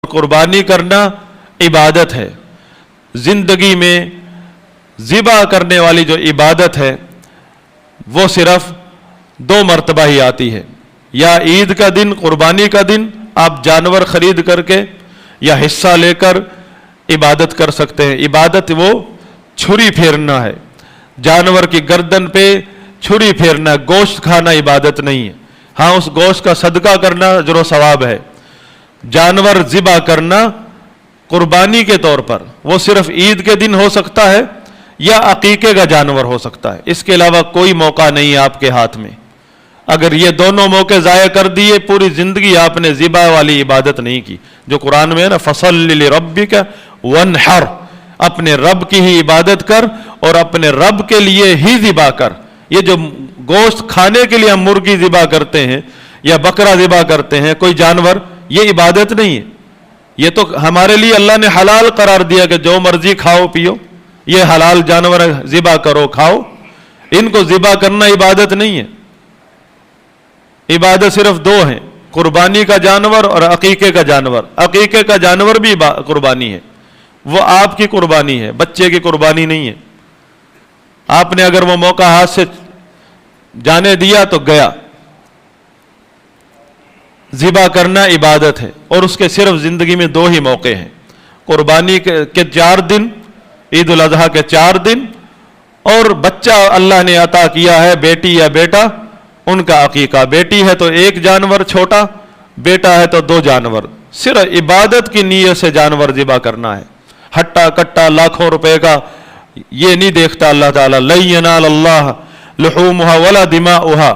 قربانی کرنا عبادت ہے. زندگی میں ذبح کرنے والی جو عبادت ہے وہ صرف 2 مرتبہ ہی آتی ہے. یا عید کا دن، قربانی کا دن آپ جانور خرید کر کے یا حصہ لے کر عبادت کر سکتے ہیں. عبادت وہ چھری پھیرنا ہے، جانور کی گردن پہ چھری پھیرنا، گوشت کھانا عبادت نہیں ہے. ہاں اس گوشت کا صدقہ کرنا اجر و ثواب ہے. جانور ذبح کرنا قربانی کے طور پر وہ صرف عید کے دن ہو سکتا ہے یا عقیقے کا جانور ہو سکتا ہے. اس کے علاوہ کوئی موقع نہیں ہے آپ کے ہاتھ میں. اگر یہ دونوں موقع ضائع کر دیے پوری زندگی آپ نے ذبح والی عبادت نہیں کی. جو قرآن میں ہے نا، فَصَلِّ لِرَبِّكَ وَانْحَرْ، اپنے رب کی ہی عبادت کر اور اپنے رب کے لیے ہی ذبح کر. یہ جو گوشت کھانے کے لیے ہم مرغی ذبح کرتے ہیں یا بکرا ذبح کرتے ہیں، کوئی جانور، یہ عبادت نہیں ہے. یہ تو ہمارے لیے اللہ نے حلال قرار دیا کہ جو مرضی کھاؤ پیو، یہ حلال جانور ذبح کرو کھاؤ. ان کو ذبح کرنا عبادت نہیں ہے. عبادت صرف 2 ہیں، قربانی کا جانور اور عقیقے کا جانور. عقیقے کا جانور بھی قربانی ہے، وہ آپ کی قربانی ہے، بچے کی قربانی نہیں ہے. آپ نے اگر وہ موقع ہاتھ سے جانے دیا تو گیا. ذبح کرنا عبادت ہے اور اس کے صرف زندگی میں 2 ہی موقع ہیں، قربانی کے 4 دن، عید الاضحیٰ کے 4 دن، اور بچہ اللہ نے عطا کیا ہے بیٹی یا بیٹا، ان کا عقیقہ. بیٹی ہے تو 1 جانور چھوٹا، بیٹا ہے تو 2 جانور. صرف عبادت کی نیت سے جانور ذبح کرنا ہے. ہٹا کٹا لاکھوں روپے کا یہ نہیں دیکھتا اللہ تعالیٰ. لَن يَنَالَ اللَّهَ لُحُومُهَا وَلَا دِمَاؤُهَا،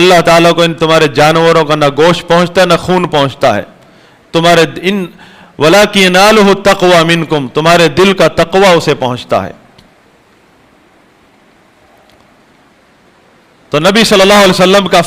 اللہ تعالیٰ کو ان تمہارے جانوروں کا نہ گوشت پہنچتا ہے نہ خون پہنچتا ہے. تمہارے ان وَلَكِنْ يَنَالُهُ التَّقْوَى مِنْكُمْ، تمہارے دل کا تقوی اسے پہنچتا ہے. تو نبی صلی اللہ علیہ وسلم کا